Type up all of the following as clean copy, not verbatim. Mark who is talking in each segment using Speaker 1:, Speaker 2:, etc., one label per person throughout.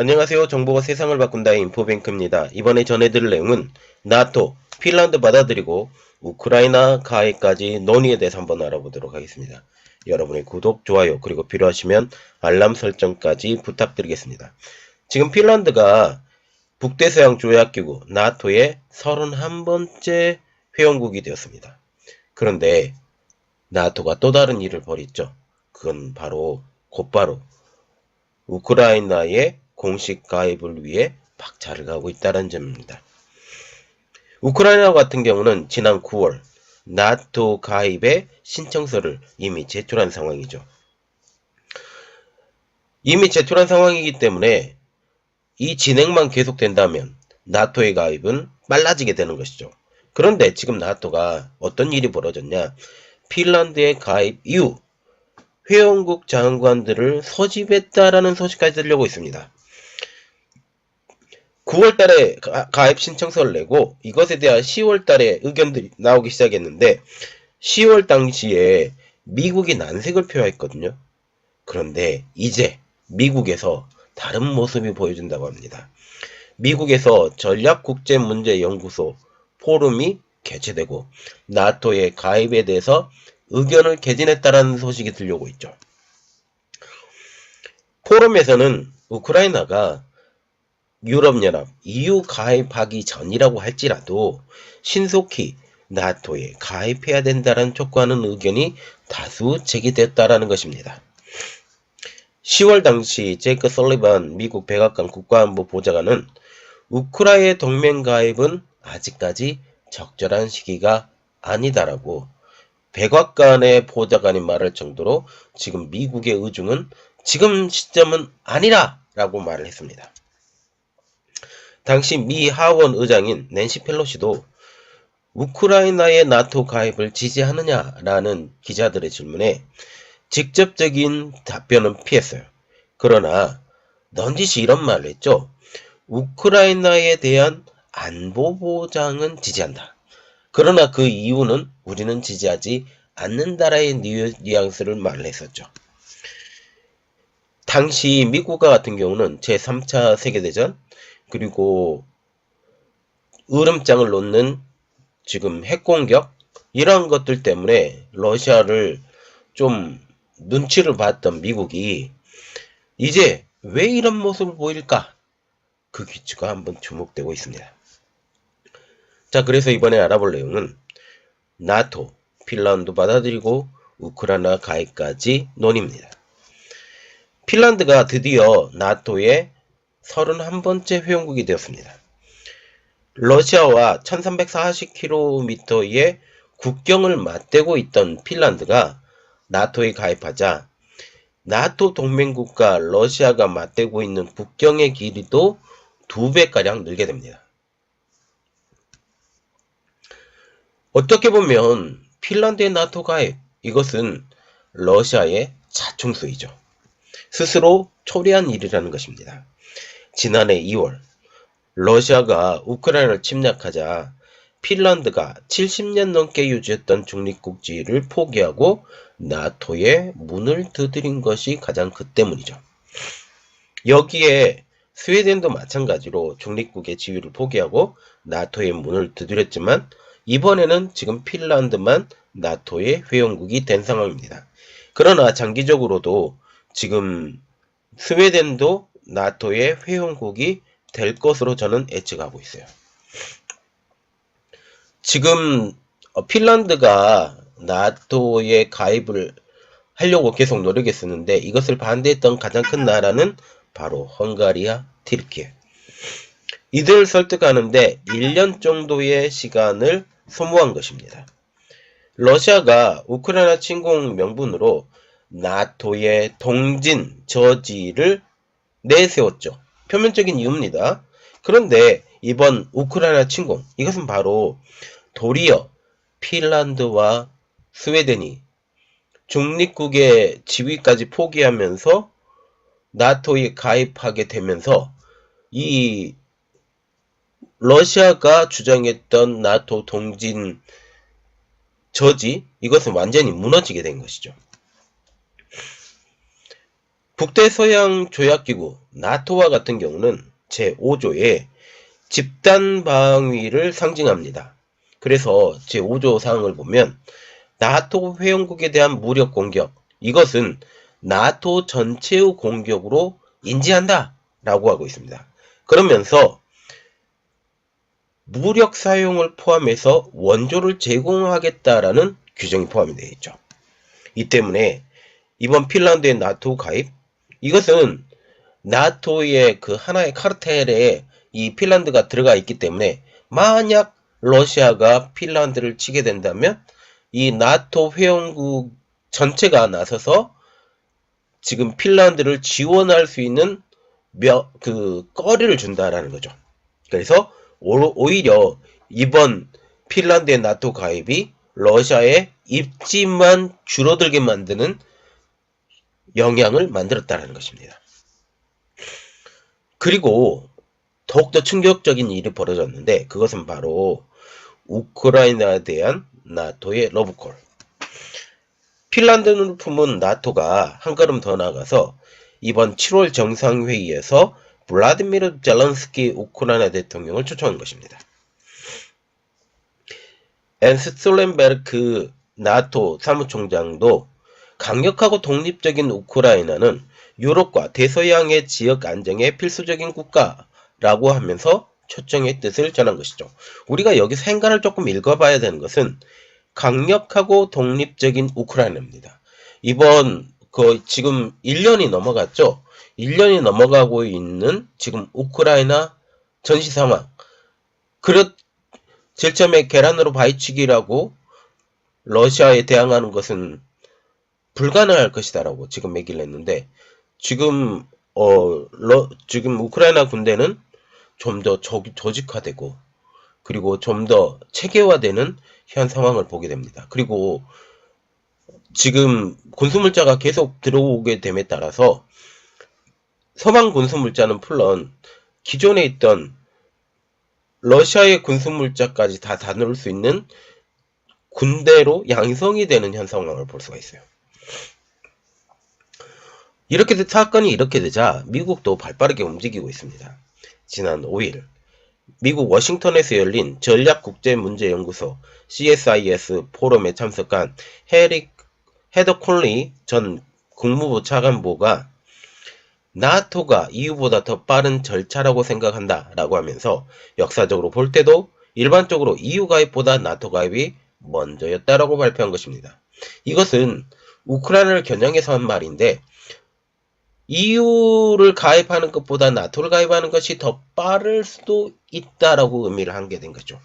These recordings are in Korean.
Speaker 1: 안녕하세요. 정보가 세상을 바꾼다의 인포뱅크입니다. 이번에 전해드릴 내용은 나토, 핀란드 받아들이고 우크라이나 가입까지 논의에 대해서 한번 알아보도록 하겠습니다. 여러분의 구독, 좋아요, 그리고 필요하시면 알람 설정까지 부탁드리겠습니다. 지금 핀란드가 북대서양 조약기구 나토의 31번째 회원국이 되었습니다. 그런데 나토가 또 다른 일을 벌였죠. 그건 곧바로 우크라이나의 공식 가입을 위해 박차를 가고 있다는 점입니다. 우크라이나 같은 경우는 지난 9월 나토 가입의 신청서를 이미 제출한 상황이죠. 이미 제출한 상황이기 때문에 이 진행만 계속된다면 나토의 가입은 빨라지게 되는 것이죠. 그런데 지금 나토가 어떤 일이 벌어졌냐? 핀란드의 가입 이후 회원국 장관들을 소집했다라는 소식까지 들려오고 있습니다. 9월달에 가입 신청서를 내고 이것에 대한 10월달에 의견들이 나오기 시작했는데 10월 당시에 미국이 난색을 표했거든요. 그런데 이제 미국에서 다른 모습이 보여준다고 합니다. 미국에서 전략국제문제연구소 포럼이 개최되고 나토의 가입에 대해서 의견을 개진했다는 소식이 들려오고 있죠. 포럼에서는 우크라이나가 유럽연합 EU 가입하기 전이라고 할지라도 신속히 나토에 가입해야 된다는 촉구하는 의견이 다수 제기됐다라는 것입니다. 10월 당시 제이크 설리반 미국 백악관 국가안보 보좌관은 우크라이나의 동맹 가입은 아직까지 적절한 시기가 아니다라고 백악관의 보좌관이 말할 정도로 지금 미국의 의중은 지금 시점은 아니라라고 말을 했습니다. 당시 미 하원 의장인 낸시 펠로시도 우크라이나의 나토 가입을 지지하느냐라는 기자들의 질문에 직접적인 답변은 피했어요. 그러나 넌지시 이런 말을 했죠. 우크라이나에 대한 안보 보장은 지지한다. 그러나 그 이유는 우리는 지지하지 않는다라의 뉘앙스를 말을 했었죠. 당시 미국과 같은 경우는 제3차 세계대전 그리고 으름장을 놓는 지금 핵공격 이러한 것들 때문에 러시아를 좀 눈치를 봤던 미국이 이제 왜 이런 모습을 보일까? 그 귀추가 한번 주목되고 있습니다. 자, 그래서 이번에 알아볼 내용은 나토, 핀란드 받아들이고 우크라이나 가입까지 논의입니다. 핀란드가 드디어 나토의 31번째 회원국이 되었습니다. 러시아와 1340km의 국경을 맞대고 있던 핀란드가 나토에 가입하자 나토 동맹국가 러시아가 맞대고 있는 국경의 길이도 2배가량 늘게 됩니다. 어떻게 보면 핀란드의 나토 가입, 이것은 러시아의 자충수이죠. 스스로 초래한 일이라는 것입니다. 지난해 2월 러시아가 우크라이나를 침략하자 핀란드가 70년 넘게 유지했던 중립국 지위를 포기하고 나토에 문을 두드린 것이 가장 그 때문이죠. 여기에 스웨덴도 마찬가지로 중립국의 지위를 포기하고 나토의 문을 두드렸지만 이번에는 지금 핀란드만 나토의 회원국이 된 상황입니다. 그러나 장기적으로도 지금 스웨덴도 나토의 회원국이 될 것으로 저는 예측하고 있어요. 지금 핀란드가 나토에 가입을 하려고 계속 노력했었는데 이것을 반대했던 가장 큰 나라는 바로 헝가리와 튀르키예. 이들을 설득하는데 1년 정도의 시간을 소모한 것입니다. 러시아가 우크라이나 침공 명분으로 나토의 동진 저지를 내세웠죠. 표면적인 이유입니다. 그런데 이번 우크라이나 침공, 이것은 바로 도리어 핀란드와 스웨덴이 중립국의 지위까지 포기하면서 나토에 가입하게 되면서 이 러시아가 주장했던 나토 동진 저지, 이것은 완전히 무너지게 된 것이죠. 북대서양조약기구 나토와 같은 경우는 제5조에 집단 방위를 상징합니다. 그래서 제5조 사항을 보면 나토 회원국에 대한 무력 공격, 이것은 나토 전체의 공격으로 인지한다 라고 하고 있습니다. 그러면서 무력 사용을 포함해서 원조를 제공하겠다라는 규정이 포함이 되어 있죠. 이 때문에 이번 핀란드의 나토 가입, 이것은 나토의 그 하나의 카르텔에 이 핀란드가 들어가 있기 때문에 만약 러시아가 핀란드를 치게 된다면 이 나토 회원국 전체가 나서서 지금 핀란드를 지원할 수 있는 거리를 준다라는 거죠. 그래서 오히려 이번 핀란드의 나토 가입이 러시아의 입지만 줄어들게 만드는 영향을 만들었다는 것입니다. 그리고 더욱더 충격적인 일이 벌어졌는데 그것은 바로 우크라이나에 대한 나토의 러브콜. 핀란드를 품은 나토가 한 걸음 더 나아가서 이번 7월 정상회의에서 블라디미르 젤렌스키 우크라이나 대통령을 초청한 것입니다. 앤스 스톨텐베르크 나토 사무총장도 강력하고 독립적인 우크라이나는 유럽과 대서양의 지역 안정에 필수적인 국가라고 하면서 초청의 뜻을 전한 것이죠. 우리가 여기서 행간을 조금 읽어봐야 되는 것은 강력하고 독립적인 우크라이나입니다. 이번 지금 1년이 넘어갔죠. 1년이 넘어가고 있는 지금 우크라이나 전시 상황. 제일 처음에 계란으로 바위치기라고 러시아에 대항하는 것은 불가능할 것이다라고 지금 얘기를 했는데 지금 지금 우크라이나 군대는 좀 더 조직화되고 그리고 좀 더 체계화되는 현 상황을 보게 됩니다. 그리고 지금 군수물자가 계속 들어오게 됨에 따라서 서방 군수물자는 물론 기존에 있던 러시아의 군수물자까지 다 다룰 수 있는 군대로 양성이 되는 현 상황을 볼 수가 있어요. 사건이 이렇게 되자 미국도 발빠르게 움직이고 있습니다. 지난 5일 미국 워싱턴에서 열린 전략국제문제연구소 CSIS 포럼에 참석한 헤더 콜리 전 국무부 차관보가 나토가 EU보다 더 빠른 절차라고 생각한다 라고 하면서 역사적으로 볼 때도 일반적으로 EU 가입보다 나토 가입이 먼저였다라고 발표한 것입니다. 이것은 우크라이나를 겨냥해서 한 말인데 EU를 가입하는 것보다 나토를 가입하는 것이 더 빠를 수도 있다라고 의미를 한 게 된 거죠.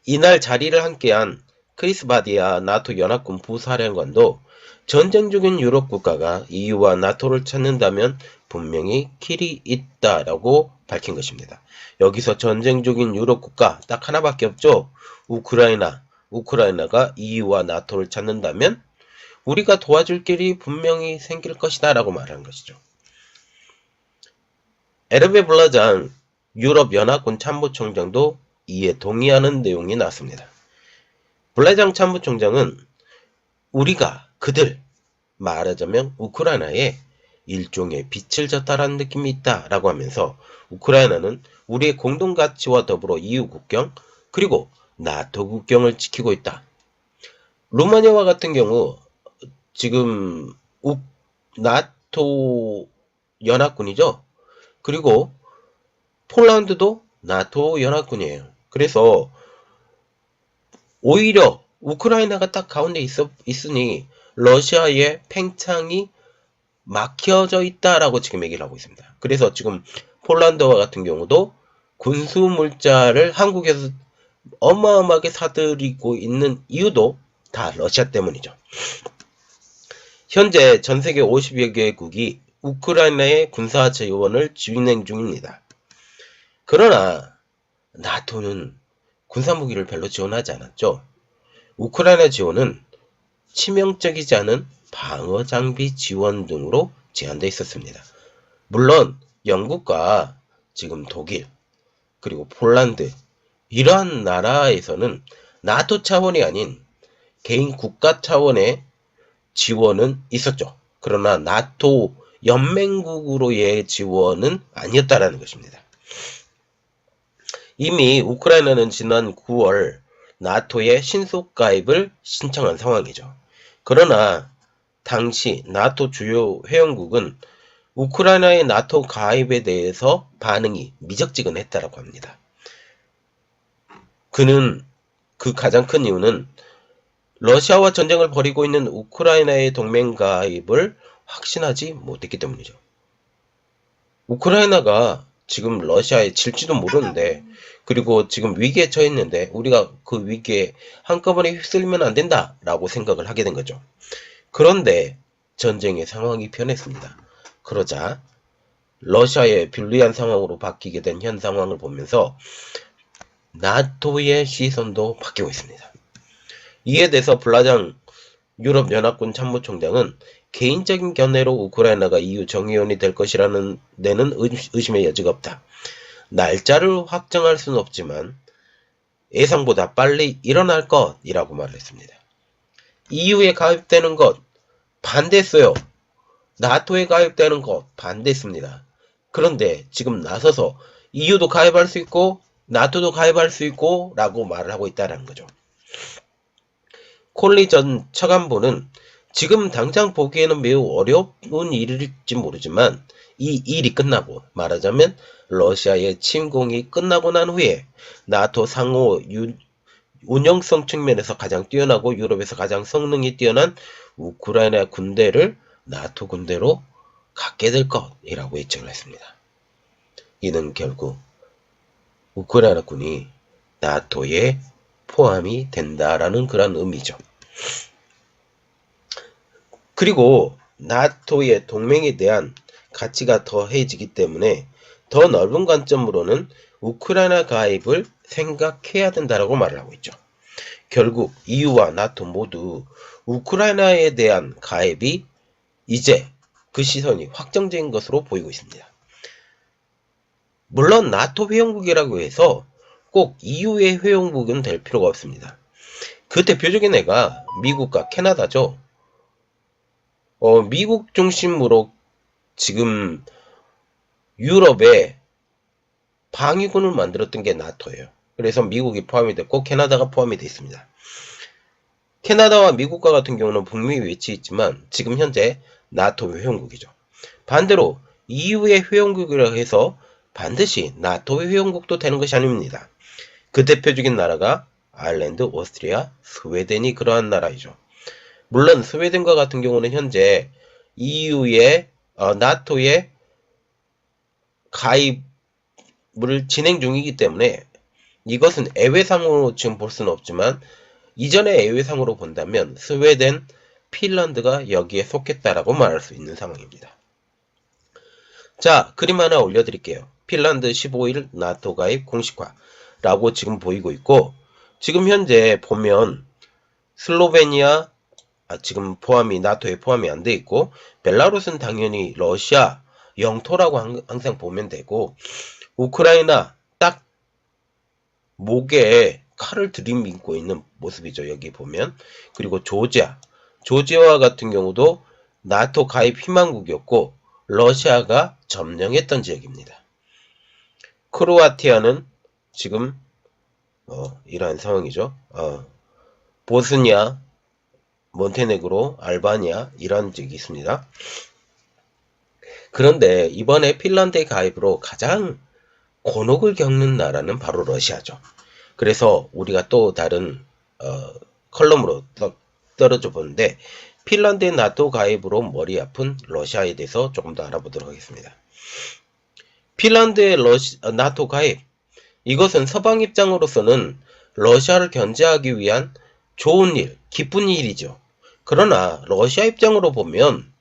Speaker 1: 이날 자리를 함께한 크리스 바디아 나토 연합군 부사령관도 전쟁 중인 유럽 국가가 EU와 나토를 찾는다면 분명히 길이 있다라고 밝힌 것입니다. 여기서 전쟁 중인 유럽 국가 딱 하나밖에 없죠. 우크라이나가 EU와 나토를 찾는다면 우리가 도와줄 길이 분명히 생길 것이다 라고 말한 것이죠. 에르베 블라장 유럽연합군 참모총장도 이에 동의하는 내용이 나왔습니다. 블라장 참모총장은 우리가 그들, 말하자면 우크라이나에 일종의 빛을 졌다라는 느낌이 있다 라고 하면서 우크라이나는 우리의 공동가치와 더불어 EU 국경 그리고 나토 국경을 지키고 있다. 루마니아와 같은 경우 지금 나토 연합군이죠. 그리고 폴란드도 나토 연합군이에요. 그래서 오히려 우크라이나가 딱 가운데 있으니 러시아의 팽창이 막혀져 있다라고 지금 얘기를 하고 있습니다. 그래서 지금 폴란드와 같은 경우도 군수물자를 한국에서 어마어마하게 사들이고 있는 이유도 다 러시아 때문이죠. 현재 전세계 50여 개국이 우크라이나의 군사 지원을 진행 중입니다. 그러나 나토는 군사무기를 별로 지원하지 않았죠. 우크라이나 지원은 치명적이지 않은 방어 장비 지원 등으로 제한되어 있었습니다. 물론 영국과 지금 독일 그리고 폴란드 이러한 나라에서는 나토 차원이 아닌 개인 국가 차원의 지원은 있었죠. 그러나 나토 연맹국으로의 지원은 아니었다라는 것입니다. 이미 우크라이나는 지난 9월 나토의 신속 가입을 신청한 상황이죠. 그러나 당시 나토 주요 회원국은 우크라이나의 나토 가입에 대해서 반응이 미적지근했다라고 합니다. 그 가장 큰 이유는 러시아와 전쟁을 벌이고 있는 우크라이나의 동맹 가입을 확신하지 못했기 때문이죠. 우크라이나가 지금 러시아에 질지도 모르는데, 그리고 지금 위기에 처했는데 우리가 그 위기에 한꺼번에 휩쓸리면 안 된다라고 생각을 하게 된 거죠. 그런데 전쟁의 상황이 변했습니다. 그러자 러시아의 불리한 상황으로 바뀌게 된 현 상황을 보면서 나토의 시선도 바뀌고 있습니다. 이에 대해서 블라장 유럽연합군 참모총장은 개인적인 견해로 우크라이나가 EU 정의원이 될 것이라는 데는 의심의 여지가 없다. 날짜를 확정할 수는 없지만 예상보다 빨리 일어날 것이라고 말을 했습니다. EU에 가입되는 것 반대했어요. 나토에 가입되는 것 반대했습니다. 그런데 지금 나서서 EU도 가입할 수 있고 나토도 가입할 수 있고 라고 말을 하고 있다는 거죠. 콜리 전 차관보는 지금 당장 보기에는 매우 어려운 일일지 모르지만 이 일이 끝나고, 말하자면 러시아의 침공이 끝나고 난 후에 나토 상호 운영성 측면에서 가장 뛰어나고 유럽에서 가장 성능이 뛰어난 우크라이나 군대를 나토 군대로 갖게 될 것이라고 예측을 했습니다. 이는 결국 우크라이나 군이 나토에 포함이 된다라는 그런 의미죠. 그리고 나토의 동맹에 대한 가치가 더해지기 때문에 더 넓은 관점으로는 우크라이나 가입을 생각해야 된다라고 말을 하고 있죠. 결국 EU와 나토 모두 우크라이나에 대한 가입이 이제 그 시선이 확정된 것으로 보이고 있습니다. 물론 나토 회원국이라고 해서 꼭 EU의 회원국은 될 필요가 없습니다. 그 대표적인 애가 미국과 캐나다죠. 미국 중심으로 지금 유럽에 방위군을 만들었던 게 나토예요. 그래서 미국이 포함이 됐고 캐나다가 포함이 되어 있습니다. 캐나다와 미국과 같은 경우는 북미에 위치해 있지만 지금 현재 나토 회원국이죠. 반대로 EU의 회원국이라고 해서 반드시 나토의 회원국도 되는 것이 아닙니다. 그 대표적인 나라가 아일랜드, 오스트리아, 스웨덴이 그러한 나라이죠. 물론 스웨덴과 같은 경우는 현재 EU의 나토의 가입을 진행 중이기 때문에 이것은 애외상으로 지금 볼 수는 없지만 이전의 애외상으로 본다면 스웨덴, 핀란드가 여기에 속했다라고 말할 수 있는 상황입니다. 자, 그림 하나 올려드릴게요. 핀란드 15일 나토 가입 공식화라고 지금 보이고 있고, 지금 현재 보면 슬로베니아 지금 나토에 포함이 안 돼 있고, 벨라루스는 당연히 러시아 영토라고 항상 보면 되고, 우크라이나 딱 목에 칼을 들이밀고 있는 모습이죠. 여기 보면. 그리고 조지아와 같은 경우도 나토 가입 희망국이었고 러시아가 점령했던 지역입니다. 크로아티아는 지금 이러한 상황이죠. 보스니아, 몬테네그로, 알바니아 이런 지역이 있습니다. 그런데 이번에 핀란드의 가입으로 가장 곤혹을 겪는 나라는 바로 러시아죠. 그래서 우리가 또 다른 컬럼으로 떨어져 보는데 핀란드의 나토 가입으로 머리 아픈 러시아에 대해서 조금 더 알아보도록 하겠습니다. 핀란드의 나토 가입, 이것은 서방 입장으로서는 러시아를 견제하기 위한 좋은 일, 기쁜 일이죠. 그러나 러시아 입장으로 보면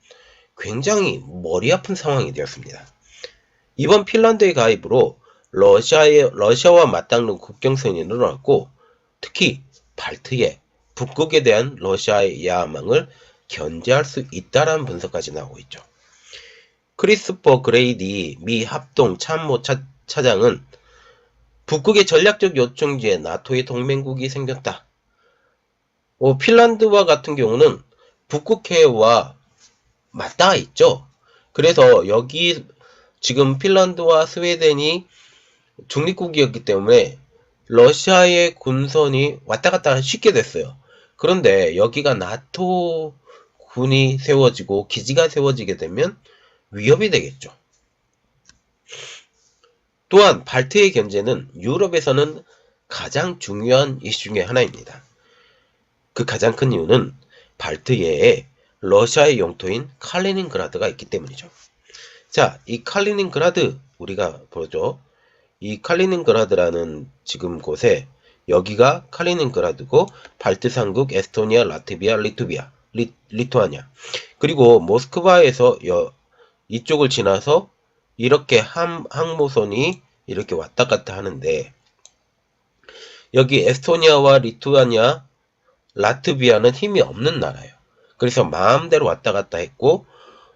Speaker 1: 굉장히 머리 아픈 상황이 되었습니다. 이번 핀란드의 가입으로 러시아와 맞닿는 국경선이 늘어났고 특히 발트해 북극에 대한 러시아의 야망을 견제할 수 있다라는 분석까지 나오고 있죠. 크리스퍼 그레이디 미 합동 참모 차장은 북극의 전략적 요청지에 나토의 동맹국이 생겼다. 핀란드와 같은 경우는 북극해와 맞닿아 있죠. 그래서 여기 지금 핀란드와 스웨덴이 중립국이었기 때문에 러시아의 군선이 왔다 갔다 쉽게 됐어요. 그런데 여기가 나토 군이 세워지고 기지가 세워지게 되면 위협이 되겠죠. 또한 발트해 견제는 유럽에서는 가장 중요한 이슈 중에 하나입니다. 그 가장 큰 이유는 발트해에 러시아의 영토인 칼리닝그라드가 있기 때문이죠. 자, 이 칼리닝그라드 우리가 보죠. 이 칼리닝그라드라는 지금 곳에 여기가 칼리닝그라드고 발트 3국 에스토니아, 라트비아, 리투아니아 그리고 모스크바에서 이쪽을 지나서 이렇게 항모선이 이렇게 왔다 갔다 하는데 여기 에스토니아와 리투아니아, 라트비아는 힘이 없는 나라예요. 그래서 마음대로 왔다 갔다 했고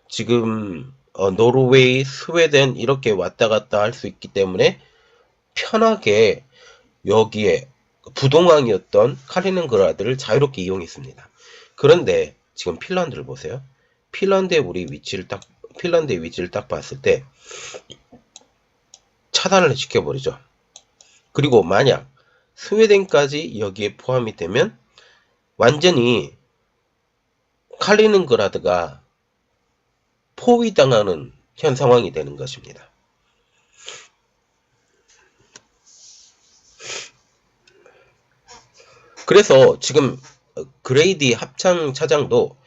Speaker 1: 지금 노르웨이, 스웨덴 이렇게 왔다 갔다 할 수 있기 때문에 편하게 여기에 부동항이었던 칼리닝그라드를 자유롭게 이용했습니다. 그런데 지금 핀란드를 보세요. 핀란드의 위치를 딱 봤을 때 차단을 시켜버리죠. 그리고 만약 스웨덴까지 여기에 포함이 되면 완전히 칼리닝그라드가 포위당하는 현 상황이 되는 것입니다. 그래서 지금 그레이디 합참 차장도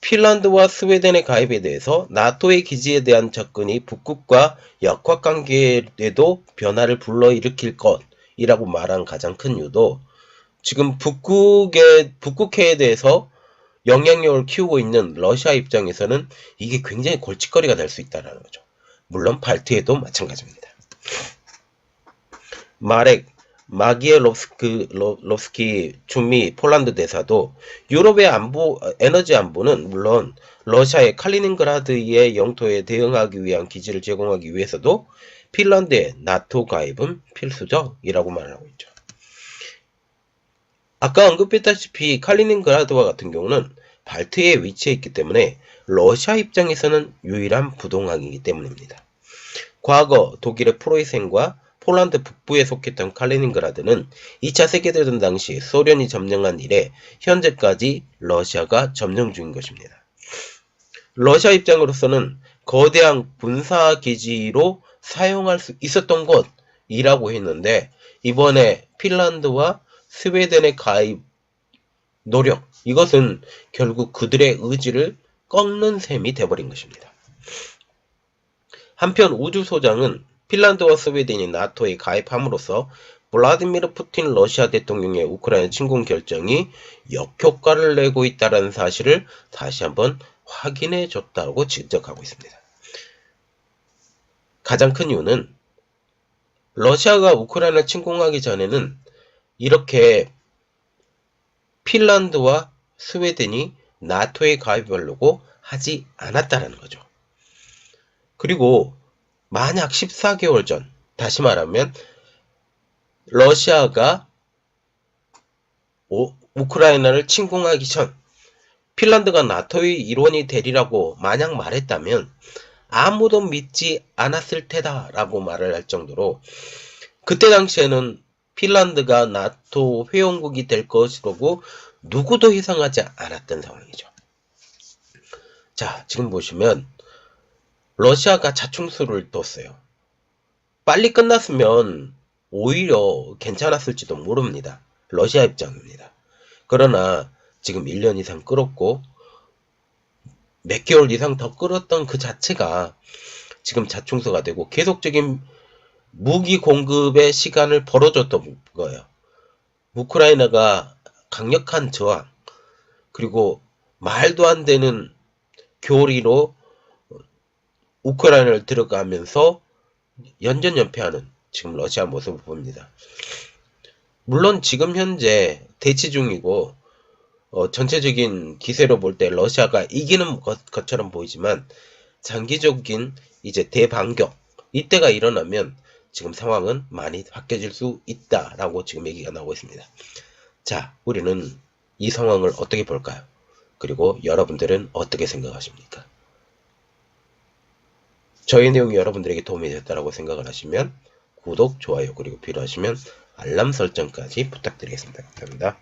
Speaker 1: 핀란드와 스웨덴의 가입에 대해서 나토의 기지에 대한 접근이 북극과 역학관계에도 변화를 불러일으킬 것이라고 말한 가장 큰 이유도 지금 북극해에 대해서 영향력을 키우고 있는 러시아 입장에서는 이게 굉장히 골칫거리가 될 수 있다는 거죠. 물론 발트해도 마찬가지입니다. 마렉 마기엘롭스키 중미 폴란드 대사도 유럽의 에너지 안보는 물론 러시아의 칼리닝그라드의 영토에 대응하기 위한 기지를 제공하기 위해서도 핀란드의 나토 가입은 필수적이라고 말하고 있죠. 아까 언급했다시피 칼리닝그라드와 같은 경우는 발트해에 위치해 있기 때문에 러시아 입장에서는 유일한 부동항이기 때문입니다. 과거 독일의 프로이센과 폴란드 북부에 속했던 칼리닝그라드는 2차 세계대전 당시 소련이 점령한 이래 현재까지 러시아가 점령 중인 것입니다. 러시아 입장으로서는 거대한 군사기지로 사용할 수 있었던 곳이라고 했는데 이번에 핀란드와 스웨덴의 가입 노력 이것은 결국 그들의 의지를 꺾는 셈이 돼버린 것입니다. 한편 우주소장은 핀란드와 스웨덴이 나토에 가입함으로써 블라디미르 푸틴 러시아 대통령의 우크라이나 침공 결정이 역효과를 내고 있다는 사실을 다시 한번 확인해 줬다고 지적하고 있습니다. 가장 큰 이유는 러시아가 우크라이나 침공하기 전에는 이렇게 핀란드와 스웨덴이 나토에 가입하려고 하지 않았다는 거죠. 그리고 만약 14개월 전, 다시 말하면 러시아가 우크라이나를 침공하기 전 핀란드가 나토의 일원이 되리라고 만약 말했다면 아무도 믿지 않았을 테다 라고 말을 할 정도로 그때 당시에는 핀란드가 나토 회원국이 될 것이라고 누구도 예상하지 않았던 상황이죠. 자, 지금 보시면 러시아가 자충수를 뒀어요. 빨리 끝났으면 오히려 괜찮았을지도 모릅니다. 러시아 입장입니다. 그러나 지금 1년 이상 끌었고 몇 개월 이상 더 끌었던 그 자체가 지금 자충수가 되고 계속적인 무기 공급의 시간을 벌어줬던 거예요. 우크라이나가 강력한 저항 그리고 말도 안 되는 교리로 우크라이나를 들어가면서 연전연패하는 지금 러시아 모습을 봅니다. 물론 지금 현재 대치 중이고 전체적인 기세로 볼 때 러시아가 이기는 것처럼 보이지만 장기적인 이제 대반격 이때가 일어나면 지금 상황은 많이 바뀌어질 수 있다라고 지금 얘기가 나오고 있습니다. 자, 우리는 이 상황을 어떻게 볼까요? 그리고 여러분들은 어떻게 생각하십니까? 저희 내용이 여러분들에게 도움이 됐다고 생각을 하시면 구독, 좋아요, 그리고 필요하시면 알람 설정까지 부탁드리겠습니다. 감사합니다.